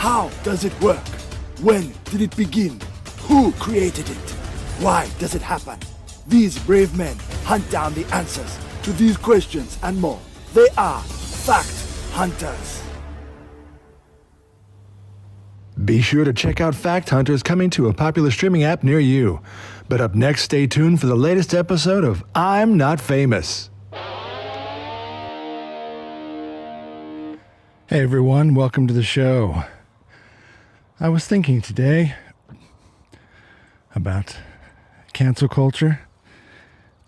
How does it work? When did it begin? Who created it? Why does it happen? These brave men hunt down the answers to these questions and more. They are Fact Hunters. Be sure to check out Fact Hunters coming to a popular streaming app near you. But up next, stay tuned for the latest episode of I'm Not Famous. Hey everyone, welcome to the show. I was thinking today about cancel culture.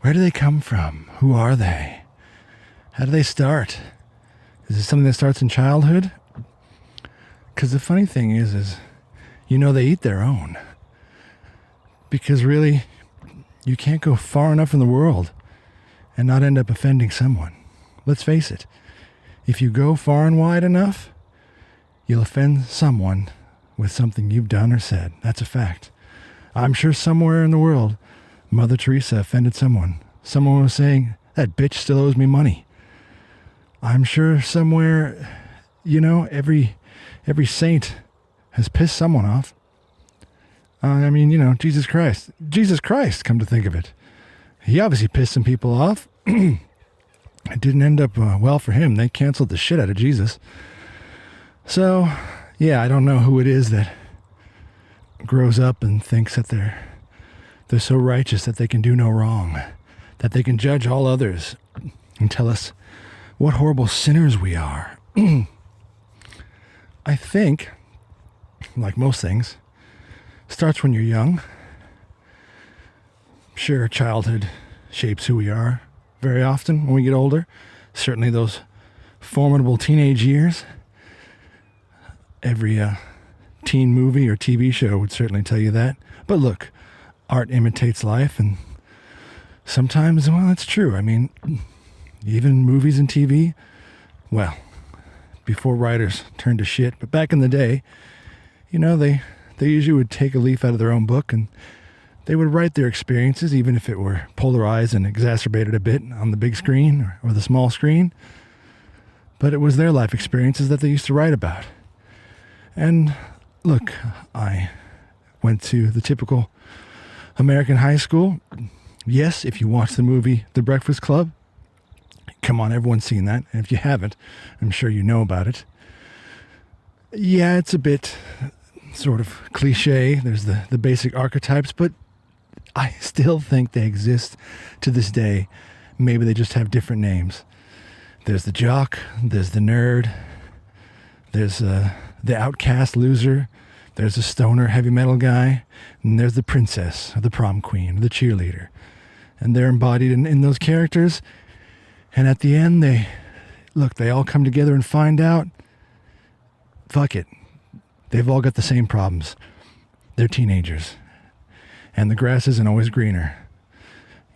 Where do they come from? Who are they? How do they start? Is it something that starts in childhood? Because the funny thing is, they eat their own. Because really, you can't go far enough in the world and not end up offending someone. Let's face it. If you go far and wide enough, you'll offend someone with something you've done or said. That's a fact. I'm sure somewhere in the world, Mother Teresa offended someone. Someone was saying, that bitch still owes me money. I'm sure somewhere, every saint has pissed someone off. Jesus Christ. Jesus Christ, come to think of it. He obviously pissed some people off. It didn't end up well for him. They canceled the shit out of Jesus. So, yeah, I don't know who it is that grows up and thinks that they're so righteous that they can do no wrong, that they can judge all others and tell us what horrible sinners we are. I think, like most things, starts when you're young. Sure, childhood shapes who we are very often when we get older. Certainly those formidable teenage years. Every teen movie or TV show would certainly tell you that. But look, art imitates life, and sometimes, well, it's true. Even movies and TV, well, before writers turned to shit, but back in the day, they usually would take a leaf out of their own book and they would write their experiences, even if it were polarized and exacerbated a bit on the big screen or the small screen. But it was their life experiences that they used to write about. And look, I went to the typical American high school. Yes, if you watch the movie The Breakfast Club, come on, everyone's seen that. And if you haven't, I'm sure you know about it. Yeah, it's a bit sort of cliche. There's the basic archetypes, but I still think they exist to this day. Maybe they just have different names. There's the jock, there's the nerd, there's the outcast loser, there's the stoner heavy metal guy, and there's the princess, or the prom queen, or the cheerleader. And they're embodied in those characters. And at the end, they all come together and find out, fuck it, they've all got the same problems. They're teenagers. And the grass isn't always greener.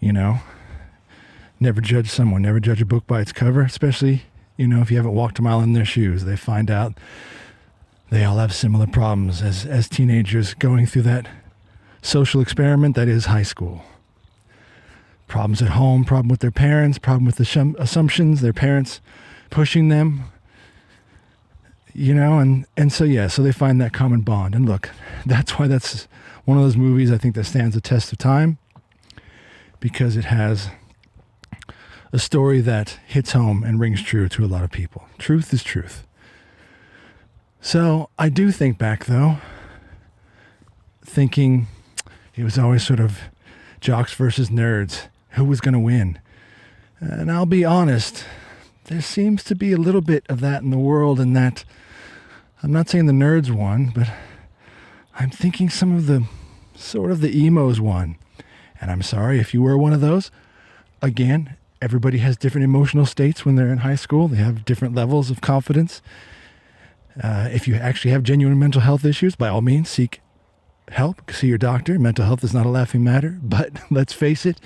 Never judge someone, never judge a book by its cover, especially, if you haven't walked a mile in their shoes. They find out they all have similar problems as teenagers going through that social experiment that is high school. Problems at home, problem with their parents, problem with the assumptions, their parents pushing them, so they find that common bond. And look, that's why that's one of those movies I think that stands the test of time, because it has a story that hits home and rings true to a lot of people. Truth is truth. So I do think back, though, thinking it was always sort of jocks versus nerds. Who was going to win? And I'll be honest, there seems to be a little bit of that in the world, and that I'm not saying the nerds won, but I'm thinking some of the sort of the emos won. And I'm sorry if you were one of those. Again, everybody has different emotional states when they're in high school. They have different levels of confidence. If you actually have genuine mental health issues, by all means, seek help. See your doctor. Mental health is not a laughing matter. But let's face it,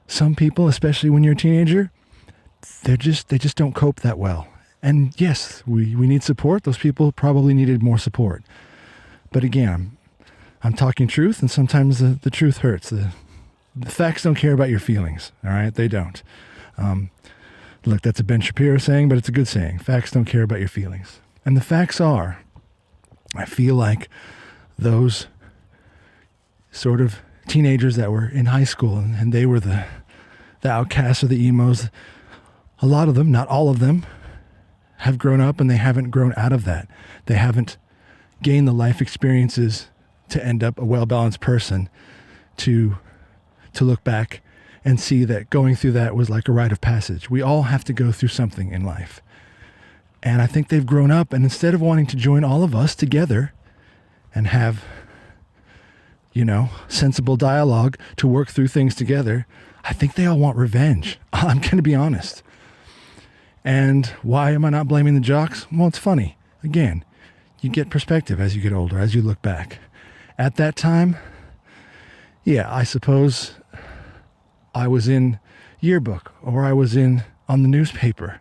some people, especially when you're a teenager, they just don't cope that well. And yes, we need support. Those people probably needed more support. But again, I'm talking truth, and sometimes the truth hurts. The facts don't care about your feelings, all right? They don't. Look, that's a Ben Shapiro saying, but it's a good saying. Facts don't care about your feelings. And the facts are I feel like those sort of teenagers that were in high school and they were the outcasts or the emos, a lot of them, not all of them, have grown up and they haven't grown out of that. They haven't gained the life experiences to end up a well-balanced person, to look back and see that going through that was like a rite of passage. We all have to go through something in life. And I think they've grown up, and instead of wanting to join all of us together and have, sensible dialogue to work through things together, I think they all want revenge. I'm going to be honest. And why am I not blaming the jocks? Well, it's funny. Again, you get perspective as you get older, as you look back. At that time, yeah, I suppose I was in yearbook, or I was on the newspaper,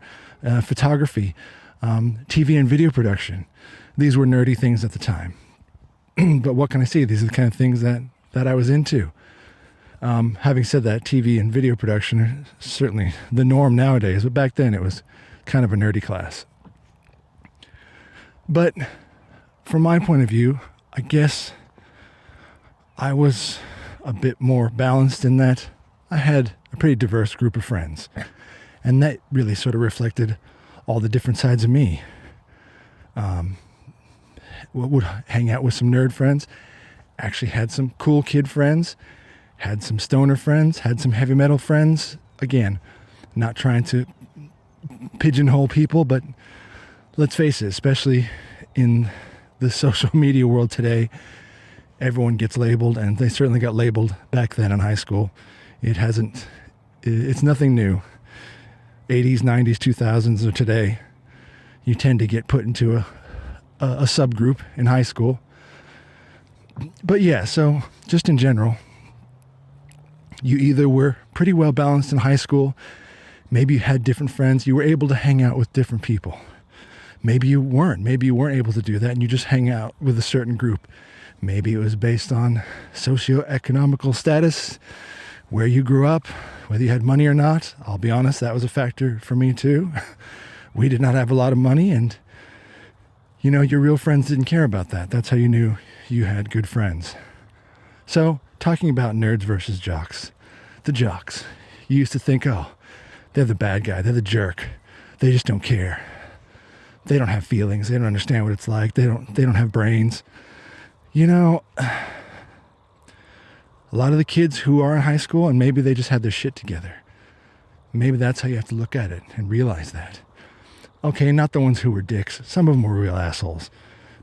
photography, TV and video production. These were nerdy things at the time. But what can I say? These are the kind of things that I was into. Having said that, TV and video production are certainly the norm nowadays, but back then it was kind of a nerdy class. But from my point of view, I guess I was a bit more balanced in that I had a pretty diverse group of friends. And that really sort of reflected all the different sides of me. Would hang out with some nerd friends, actually had some cool kid friends, had some stoner friends, had some heavy metal friends. Again, not trying to pigeonhole people, but let's face it, especially in the social media world today, everyone gets labeled, and they certainly got labeled back then in high school. It's nothing new. 80s, 90s, 2000s, or today, you tend to get put into a subgroup in high school. But yeah, so just in general, you either were pretty well balanced in high school, maybe you had different friends, you were able to hang out with different people. Maybe you weren't able to do that and you just hang out with a certain group. Maybe it was based on socioeconomical status, where you grew up, whether you had money or not. I'll be honest, that was a factor for me too. We did not have a lot of money, and your real friends didn't care about that. That's how you knew you had good friends. So, talking about nerds versus jocks. The jocks. You used to think, oh, they're the bad guy, they're the jerk. They just don't care. They don't have feelings, they don't understand what it's like, they don't have brains. A lot of the kids who are in high school, and maybe they just had their shit together. Maybe that's how you have to look at it and realize that. Okay, not the ones who were dicks. Some of them were real assholes.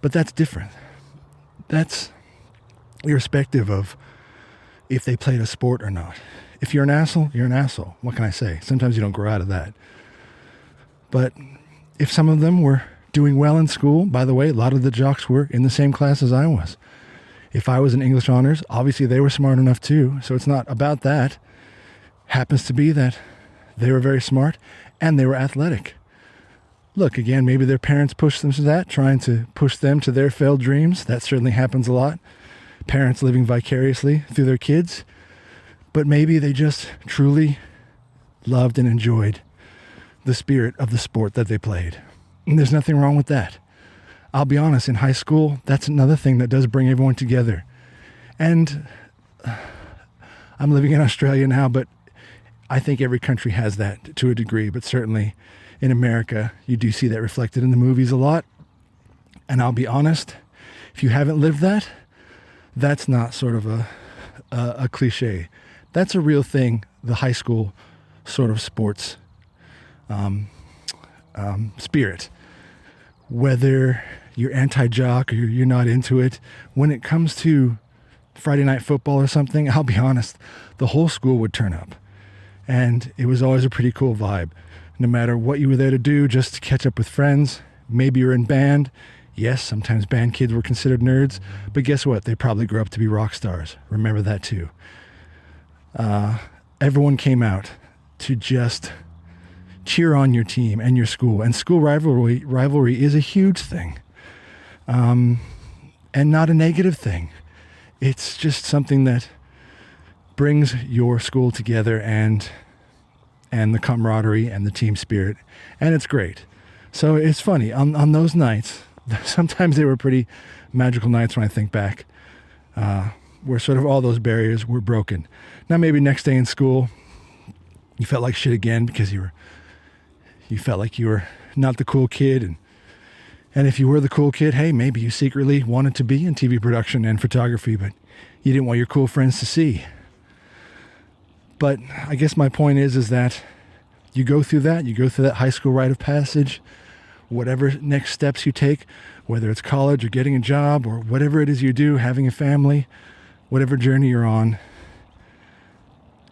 But that's different. That's irrespective of if they played a sport or not. If you're an asshole, you're an asshole. What can I say? Sometimes you don't grow out of that. But if some of them were doing well in school, by the way, a lot of the jocks were in the same class as I was. If I was in English honors, obviously they were smart enough too. So it's not about that. Happens to be that they were very smart and they were athletic. Look, again, maybe their parents pushed them to that, trying to push them to their failed dreams. That certainly happens a lot. Parents living vicariously through their kids. But maybe they just truly loved and enjoyed the spirit of the sport that they played. And there's nothing wrong with that. I'll be honest, in high school, that's another thing that does bring everyone together. And I'm living in Australia now, but I think every country has that to a degree, but certainly in America, you do see that reflected in the movies a lot. And I'll be honest, if you haven't lived that, that's not sort of a cliche. That's a real thing, the high school sort of sports spirit. Whether you're anti-jock or you're not into it, when it comes to Friday night football or something, I'll be honest, the whole school would turn up. And it was always a pretty cool vibe. No matter what you were there to do, just to catch up with friends. Maybe you're in band. Yes, sometimes band kids were considered nerds, but guess what? They probably grew up to be rock stars. Remember that too. Everyone came out to just cheer on your team and your school. And school rivalry is a huge thing. And not a negative thing. It's just something that brings your school together and the camaraderie and the team spirit. And it's great. So it's funny. On those nights, sometimes they were pretty magical nights when I think back, where sort of all those barriers were broken. Now maybe next day in school, you felt like shit again because you felt like you were not the cool kid, and if you were the cool kid, hey, maybe you secretly wanted to be in TV production and photography, but you didn't want your cool friends to see. But I guess my point is that you go through that high school rite of passage, whatever next steps you take, whether it's college or getting a job or whatever it is you do, having a family, whatever journey you're on,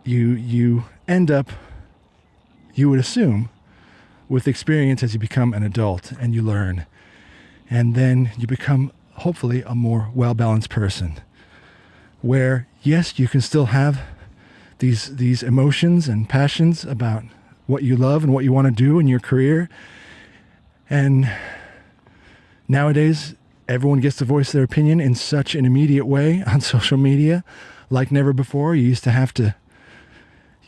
you end up, you would assume, with experience as you become an adult and you learn. And then you become, hopefully, a more well-balanced person where, yes, you can still have these emotions and passions about what you love and what you want to do in your career. And nowadays, everyone gets to voice their opinion in such an immediate way on social media like never before. You used to have to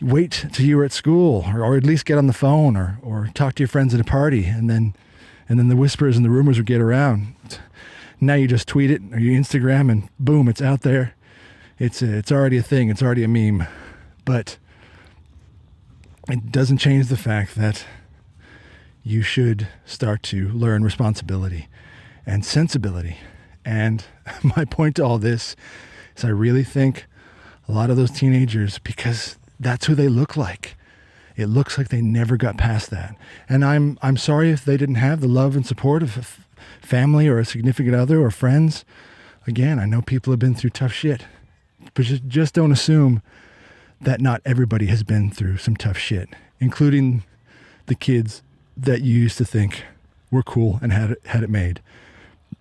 wait till you were at school or at least get on the phone or talk to your friends at a party, and then the whispers and the rumors would get around. Now you just tweet it or you Instagram and boom, it's out there. It's already a thing. It's already a meme. But it doesn't change the fact that you should start to learn responsibility and sensibility. And my point to all this is I really think a lot of those teenagers, because that's who they look like. It looks like they never got past that. And I'm sorry if they didn't have the love and support of a family or a significant other or friends. Again, I know people have been through tough shit. But just don't assume that not everybody has been through some tough shit, including the kids that you used to think were cool and had it made.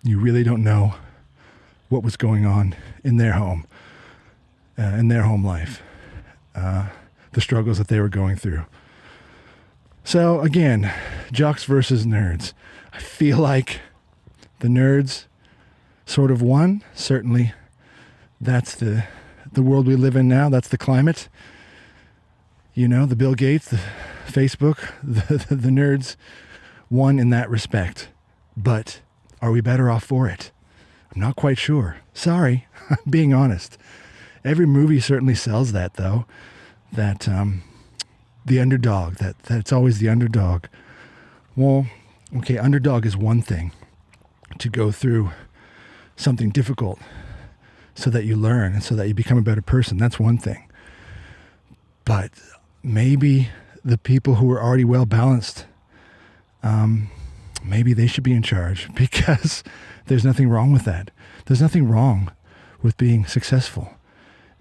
You really don't know what was going on in their home, in their home life, the struggles that they were going through. So again, jocks versus nerds. I feel like the nerds sort of won. Certainly, that's the world we live in now. That's the climate. You know, the Bill Gates, the Facebook, the nerds won in that respect. But are we better off for it? I'm not quite sure. Sorry, I'm being honest. Every movie certainly sells that, though. That the underdog, that it's always the underdog. Well, okay, underdog is one thing. To go through something difficult so that you learn and so that you become a better person, that's one thing. But maybe the people who are already well balanced, maybe they should be in charge, because there's nothing wrong with that. There's nothing wrong with being successful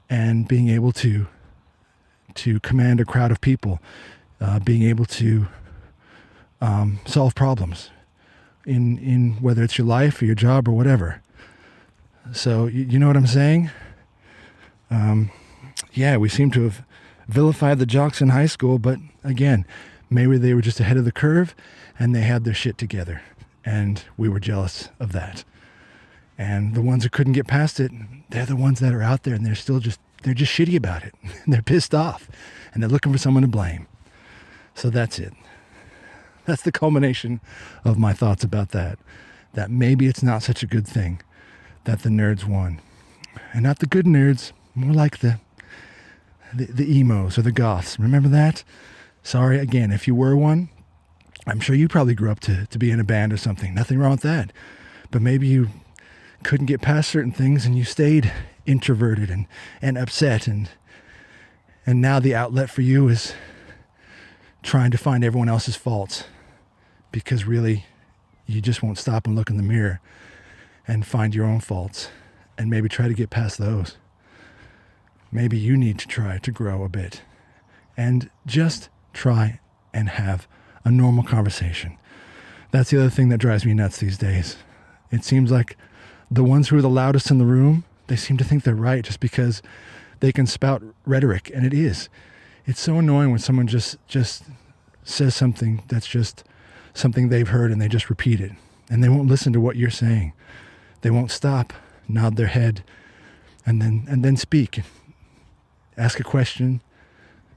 and being able to command a crowd of people, being able to solve problems in whether it's your life or your job or whatever. So you know what I'm saying? Yeah, we seem to have vilified the jocks in high school, but again, maybe they were just ahead of the curve and they had their shit together, and we were jealous of that. And the ones who couldn't get past it, they're the ones that are out there and they're just shitty about it. They're pissed off and they're looking for someone to blame. So that's it. That's the culmination of my thoughts about that. That maybe it's not such a good thing that the nerds won. And not the good nerds, more like the emos or the goths. Remember that? Sorry, again, if you were one, I'm sure you probably grew up to be in a band or something. Nothing wrong with that. But maybe you couldn't get past certain things and you stayed introverted and upset, and now the outlet for you is trying to find everyone else's faults, because really you just won't stop and look in the mirror and find your own faults and maybe try to get past those. Maybe you need to try to grow a bit and just try and have a normal conversation. That's the other thing that drives me nuts these days. It seems like the ones who are the loudest in the room, they seem to think they're right just because they can spout rhetoric, and it is. It's so annoying when someone just says something that's just something they've heard and they just repeat it, and they won't listen to what you're saying. They won't stop, nod their head, and then speak. Ask a question.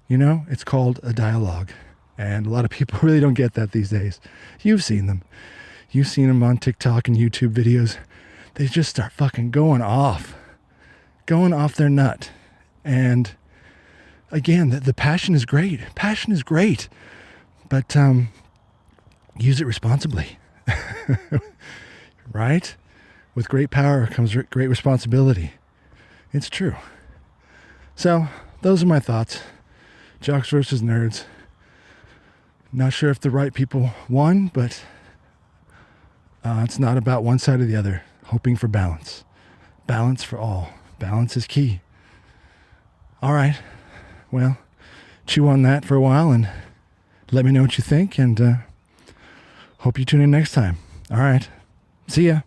You know, it's called a dialogue. And a lot of people really don't get that these days. You've seen them. You've seen them on TikTok and YouTube videos. They just start fucking going off their nut. And again, the passion is great. Passion is great, but use it responsibly, right? With great power comes great responsibility. It's true. So those are my thoughts. Jocks versus nerds. Not sure if the right people won, but it's not about one side or the other. Hoping for balance. Balance for all. Balance is key. All right. Well, chew on that for a while and let me know what you think, and hope you tune in next time. All right. See ya.